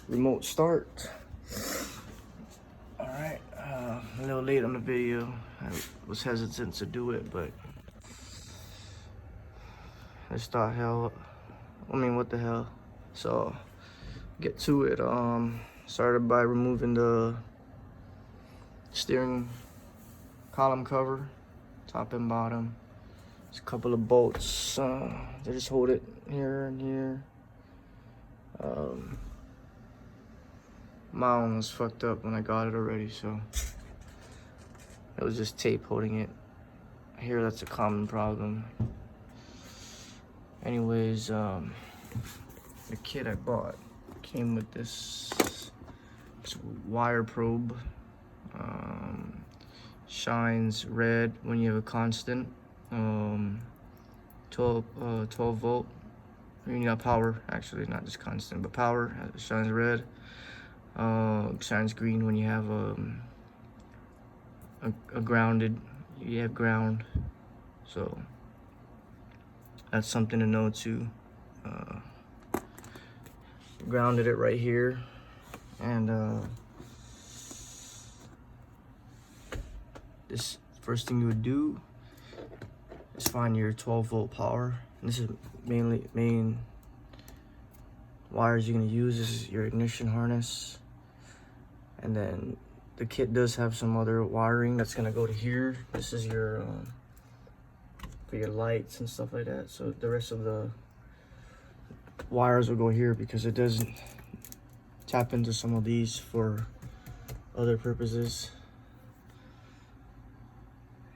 remote start. All right, a little late on the video. I was hesitant to do it, but let's start what the hell. So get to it. Started by removing the steering column cover, top and bottom. There's a couple of bolts. They just hold it here and here. My one was fucked up when I got it already, so it was just tape holding it. I hear that's a common problem. Anyways, the kit I bought came with this wire probe. Shines red when you have a constant 12 volt. You got power, actually, not just constant, but power. It shines red. Shines green when you have a grounded. You have ground, so that's something to know too. Grounded it right here, and this first thing you would do is find your 12 volt power. And this is main wires you're gonna use. This is your ignition harness, and then the kit does have some other wiring that's gonna go to here. This is your for your lights and stuff like that. So the rest of the wires will go here because it doesn't tap into some of these for other purposes.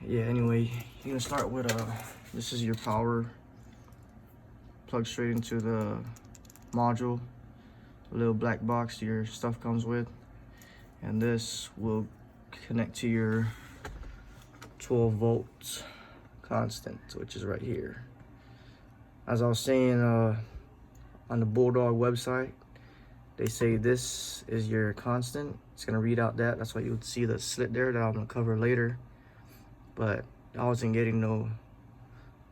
Yeah, anyway, you're gonna start with this is your power. Plug straight into the module, a little black box your stuff comes with, and this will connect to your 12 volts constant, which is right here. As I was saying, on the Bulldog website, they say this is your constant. It's gonna read out that. That's why you would see the slit there that I'm gonna cover later. But I wasn't getting no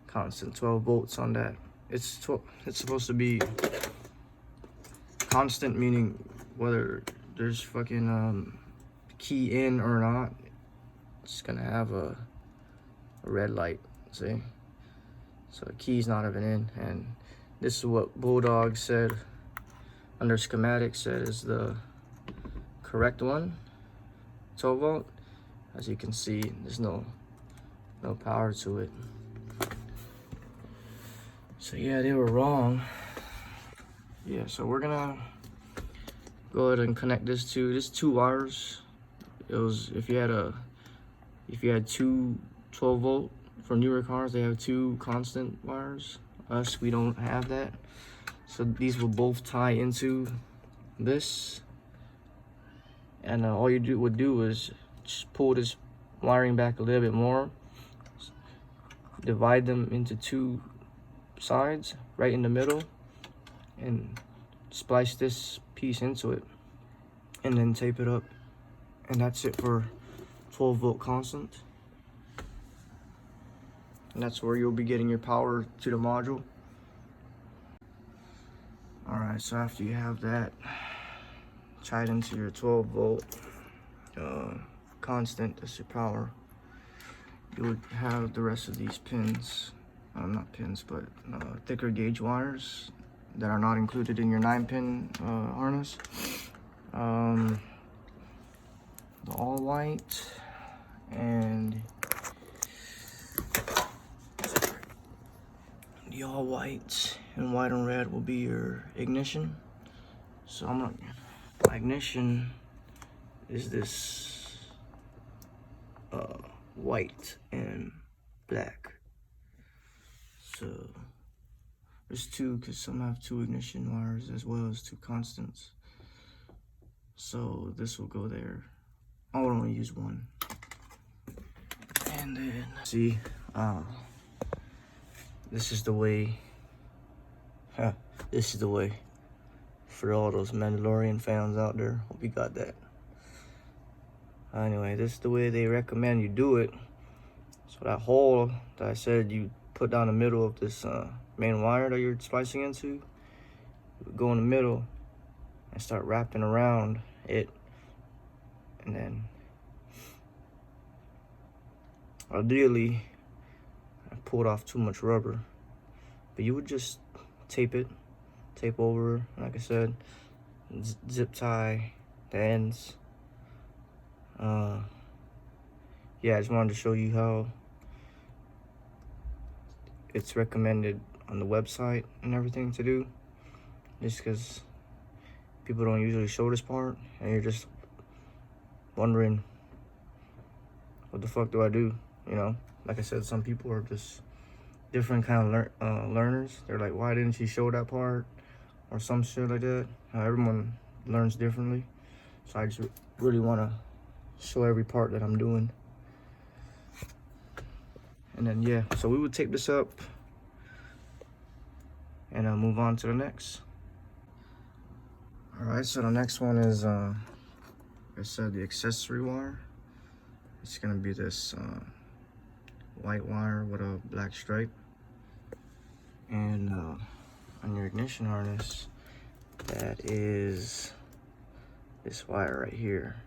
constant 12 volts on that. It's supposed to be constant, meaning whether there's fucking key in or not, it's gonna have a red light. See, so the key's not even in, and this is what Bulldog said under schematic said is the correct one, 12 volt. As you can see, there's no power to it. So yeah, they were wrong. Yeah, so we're gonna go ahead and connect this to two wires. It was if you had two 12 volt for newer cars, they have two constant wires. Us, we don't have that. So these will both tie into this, and all you would do is just pull this wiring back a little bit more, divide them into two sides right in the middle, and splice this piece into it, and then tape it up, and that's it for 12 volt constant. And that's where you'll be getting your power to the module. Alright, so after you have that tied into your 12 volt constant, that's your power, you would have the rest of these pins, not pins, but thicker gauge wires that are not included in your 9-pin harness. The all white and the all white and white and red will be your ignition. So my ignition is this white and black. So there's two, because some have two ignition wires as well as two constants. So this will go there. I would only use one. And then see, this is the way. This is the way for all those Mandalorian fans out there. Hope you got that. Anyway, this is the way they recommend you do it. So that hole that I said you put down the middle of this main wire that you're splicing into, go in the middle, and start wrapping around it, and then ideally I pulled off too much rubber, but you would just tape over, like I said, zip tie the ends. Yeah, I just wanted to show you how it's recommended on the website and everything to do, just because people don't usually show this part, and you're just wondering, what the fuck do I do? You know, like I said, some people are just different kind of learners. They're like, why didn't you show that part, or some shit like that. Everyone learns differently, so I just really want to show every part that I'm doing. And then yeah, so we would tape this up and move on to the next. All right, so the next one is like I said, the accessory wire. It's gonna be this white wire with a black stripe, and on your ignition harness, that is this wire right here.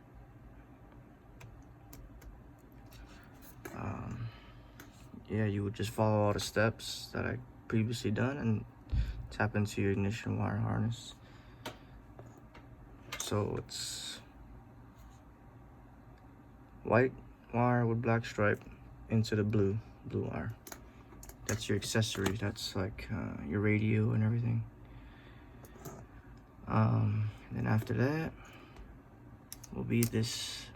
Yeah, you would just follow all the steps that I previously done and tap into your ignition wire harness. So it's white wire with black stripe into the blue wire. That's your accessory. That's like your radio and everything. And then after that will be this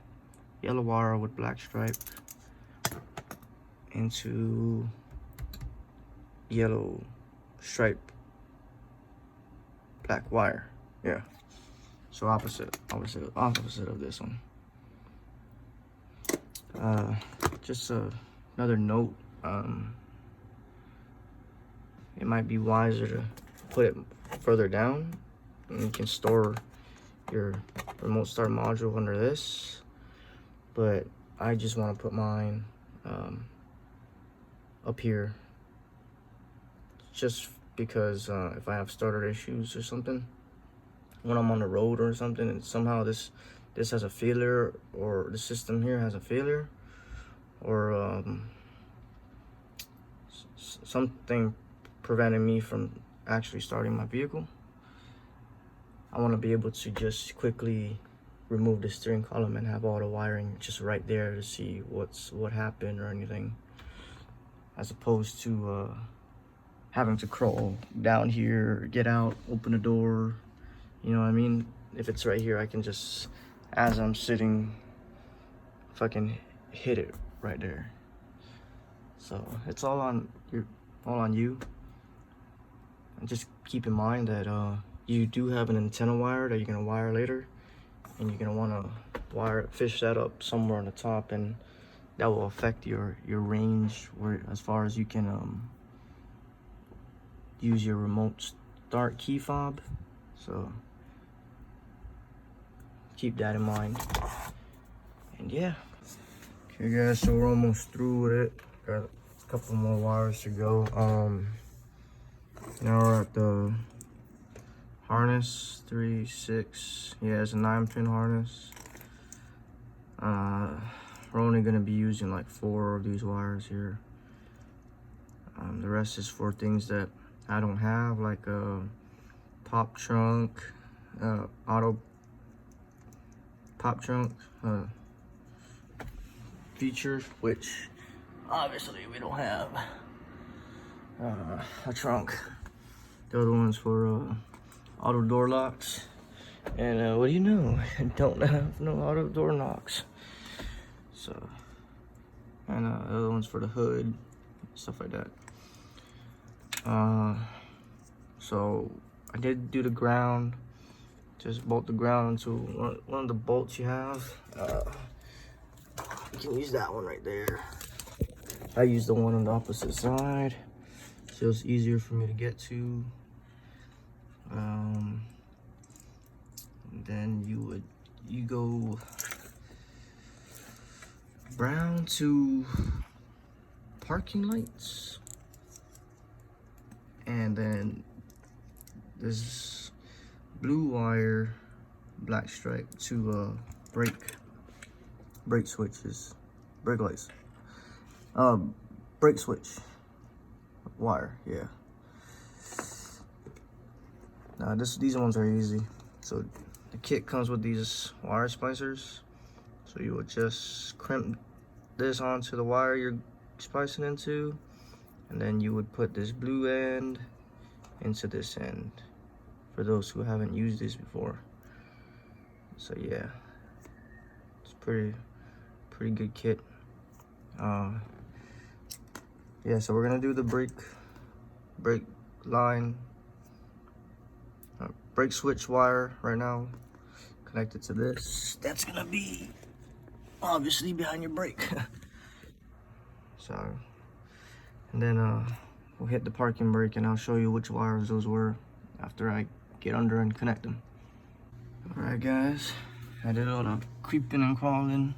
yellow wire with black stripe into yellow stripe black wire. Yeah, so opposite of this one. Just another note, it might be wiser to put it further down, and you can store your remote start module under this, but I just want to put mine up here, just because if I have starter issues or something when I'm on the road or something, and somehow this has a failure, or the system here has a failure, or something preventing me from actually starting my vehicle, I want to be able to just quickly remove the steering column and have all the wiring just right there to see what happened or anything, as opposed to having to crawl down here, get out, open the door. You know what I mean? If it's right here, I can just, as I'm sitting, fucking hit it right there. So it's all on you. And just keep in mind that you do have an antenna wire that you're gonna wire later, and you're gonna want to fish that up somewhere on the top, and that will affect your range, where as far as you can use your remote start key fob. So keep that in mind. And yeah, okay guys, so we're almost through with it. Got a couple more wires to go. Now we're at the harness, 3, 6. Yeah, it's a 9-pin harness. We're only gonna be using like 4 of these wires here. The rest is for things that I don't have, like a pop trunk, auto pop trunk feature, which obviously we don't have a trunk. The other one's for auto door locks, and what do you know? I don't have no auto door locks. So, and the other one's for the hood, stuff like that. So I did do the ground. Just bolt the ground to one of the bolts you have. You can use that one right there. I use the one on the opposite side, so it's easier for me to get to. Then you go brown to parking lights, and then this blue wire, black stripe to brake switches, brake lights, brake switch wire. Yeah. Now these ones are easy. So the kit comes with these wire splicers. So you would just crimp this onto the wire you're splicing into, and then you would put this blue end into this end, for those who haven't used this before. So yeah, it's pretty good kit. Yeah, so we're gonna do the brake line, brake switch wire right now, connected to this. That's gonna be obviously behind your brake. So, and then we'll hit the parking brake, and I'll show you which wires those were after I get under and connect them. All right, guys, I did all the creeping and crawling,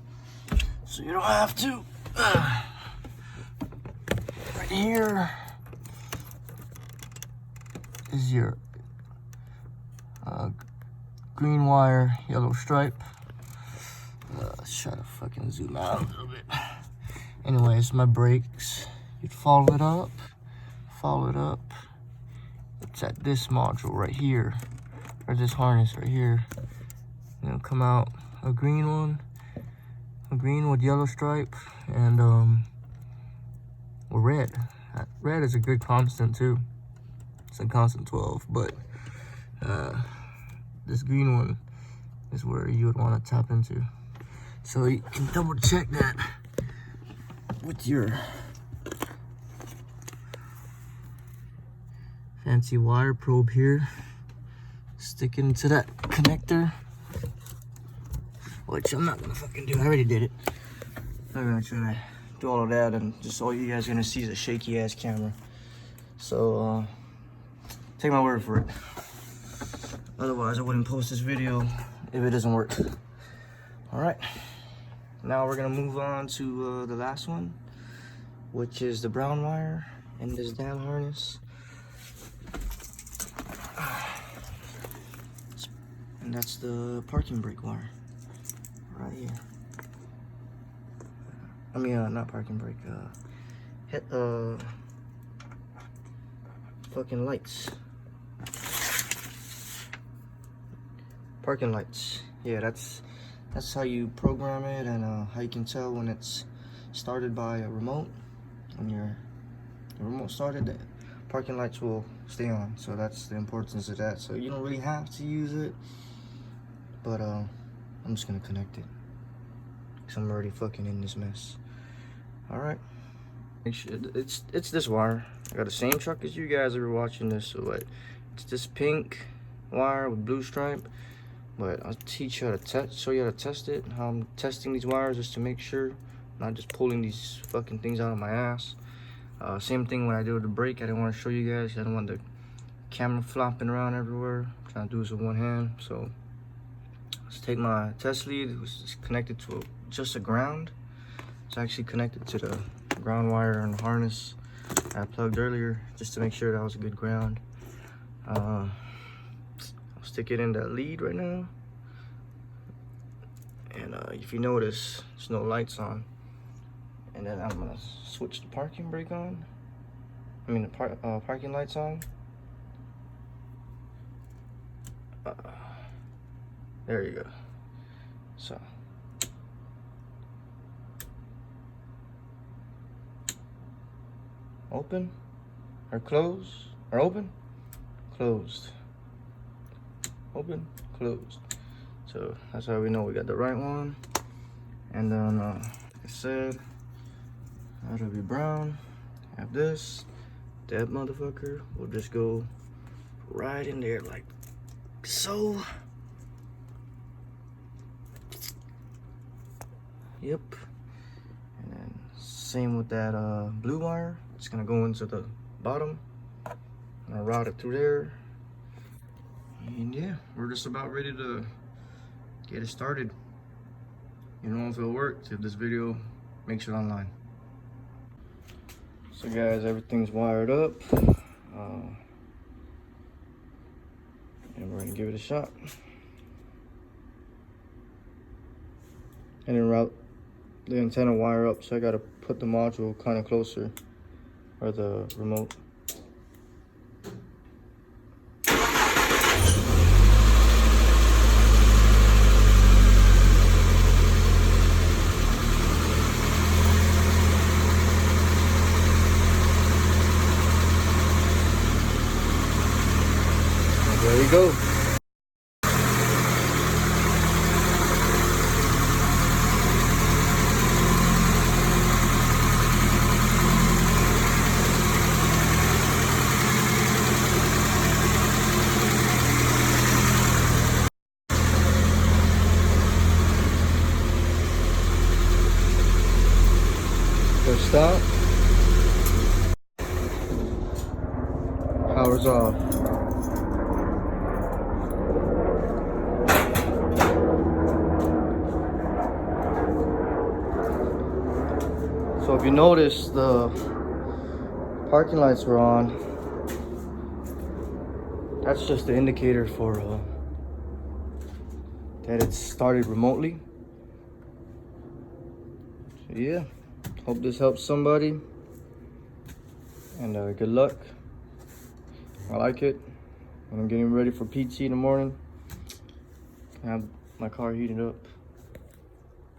so you don't have to. Right here is your green wire, yellow stripe. Let's try to fucking zoom out a little bit. Anyways, my brakes, you'd follow it up. It's at this module right here, or this harness right here. And it'll come out a green one, a green with yellow stripe, and red. Red is a good constant too. It's a constant 12, but this green one is where you would want to tap into. So you can double check that with your fancy wire probe here. Stick it into that connector, which I'm not gonna fucking do. I already did it. I'm gonna try to do all of that, and just all you guys are gonna see is a shaky ass camera. So take my word for it. Otherwise, I wouldn't post this video if it doesn't work. All right, now we're gonna move on to the last one, which is the brown wire in this damn harness. And that's the parking brake wire right here. I mean, not parking brake, fucking lights. Parking lights. Yeah, that's how you program it, and how you can tell when it's started by a remote. When the remote started, the parking lights will stay on. So that's the importance of that. So you don't really have to use it, but I'm just gonna connect it, because I'm already fucking in this mess. All right, it's this wire. I got the same truck as you guys that were watching this. So it's this pink wire with blue stripe. But I'll teach you how to show you how to test it. How I'm testing these wires, just to make sure I'm not just pulling these fucking things out of my ass. Same thing when I do the brake. I didn't want to show you guys. I don't want the camera flopping around everywhere. I'm trying to do this with one hand. So let's take my test lead. It was connected to just a ground. It's actually connected to the ground wire and the harness I plugged earlier, just to make sure that was a good ground. I'll stick it in that lead right now, and if you notice, there's no lights on. And then I'm gonna switch the parking brake on. I mean the parking lights on. There you go. So open or close, or open, closed, open, closed. So that's how we know we got the right one. And then like I said, that'll be brown. Have this, that motherfucker will just go right in there like so. Yep. And then same with that blue wire. It's gonna go into the bottom. I'm gonna route it through there. And yeah, we're just about ready to get it started. You know if it'll work, if this video makes it online. So guys, everything's wired up. And we're gonna give it a shot. And then route the antenna wire up, so I gotta put the module kind of closer, or the remote. And there you go. First stop. Power's off. So if you notice, the parking lights were on. That's just the indicator for that it started remotely. So yeah, hope this helps somebody, and good luck. I like it. When I'm getting ready for PT in the morning, I have my car heated up.